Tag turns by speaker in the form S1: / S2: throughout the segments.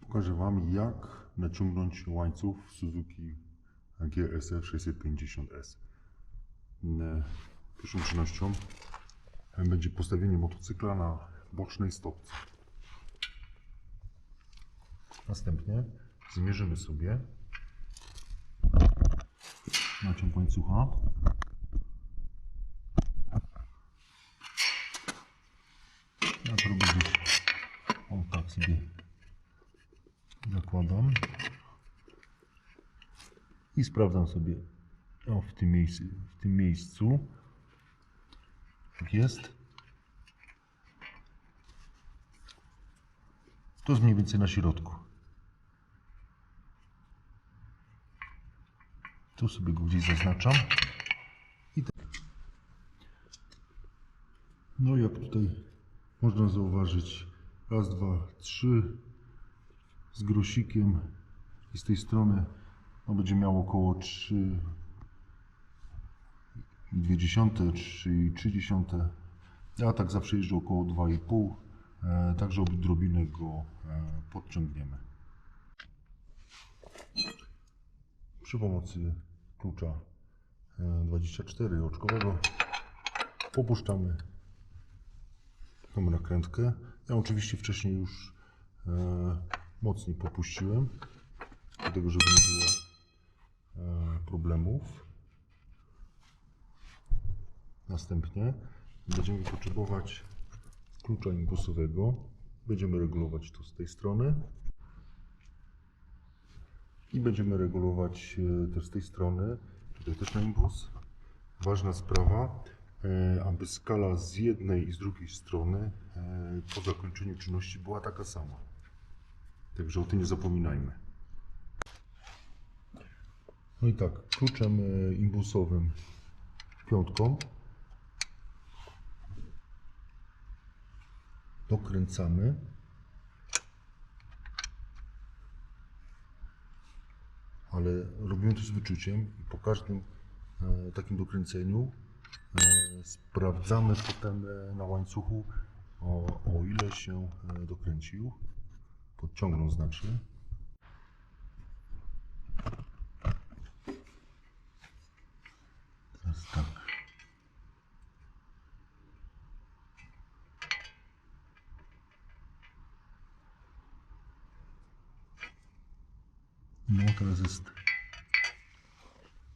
S1: Pokażę Wam, jak naciągnąć łańcuch w Suzuki GSF 650S. Pierwszą czynnością będzie postawienie motocykla na bocznej stopce. Następnie zmierzymy sobie naciąg łańcucha. Ja to robię gdzieś, o tak sobie zakładam i sprawdzam sobie w tym miejscu tak jest. To jest mniej więcej na środku. Tu sobie go gdzieś zaznaczam. No jak tutaj można zauważyć, raz, dwa, trzy z grosikiem i z tej strony będzie miało około 3,2, 3,3. Ja tak zawsze jeżdżę około 2,5, także odrobinę go podciągniemy. Przy pomocy klucza 24 oczkowego popuszczamy tą nakrętkę. Ja oczywiście wcześniej już mocniej popuściłem, dlatego żeby nie było problemów. Następnie będziemy potrzebować klucza impulsowego. Będziemy regulować to z tej strony i będziemy regulować też z tej strony, tutaj też na impuls. Ważna sprawa, aby skala z jednej i z drugiej strony po zakończeniu czynności była taka sama. Także o tym nie zapominajmy. No i tak, kluczem impulsowym piątką dokręcamy. Ale robimy to z wyczuciem i po każdym takim dokręceniu sprawdzamy potem na łańcuchu, o ile się dokręcił. Podciągnął znaczy. Teraz tak. No teraz jest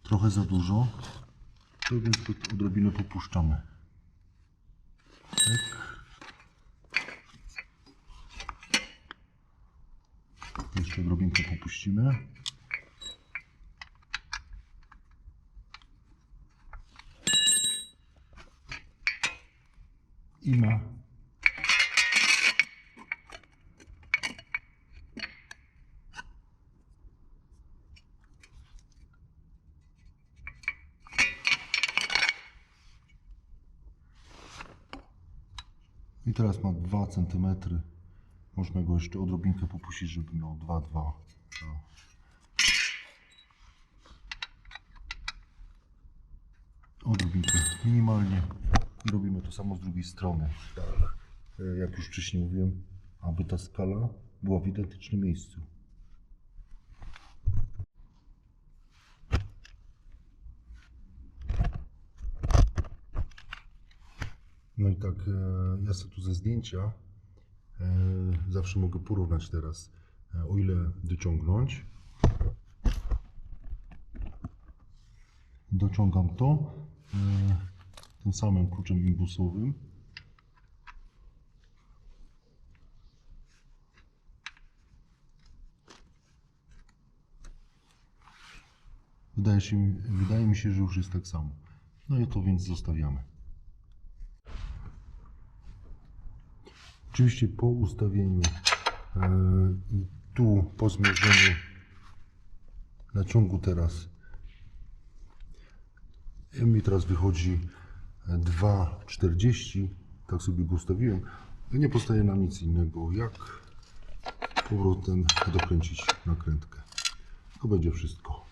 S1: trochę za dużo, to więc odrobinę popuszczamy. Tak. Jeszcze odrobinkę popuścimy. I ma i teraz ma 2 cm. Można go jeszcze odrobinkę popuścić, żeby miał 2,2. Odrobinkę minimalnie. I robimy to samo z drugiej strony. Jak już wcześniej mówiłem, aby ta skala była w identycznym miejscu. No i tak, ja sobie tu ze zdjęcia zawsze mogę porównać teraz, o ile dociągnąć. Dociągam to tym samym kluczem impulsowym. Wydaje mi się, że już jest tak samo. No i to więc zostawiamy. Oczywiście po ustawieniu i tu po zmierzeniu naciągu teraz mi teraz wychodzi 2,40, tak sobie go ustawiłem. Nie pozostaje nam nic innego, jak powrotem dokręcić nakrętkę. To będzie wszystko.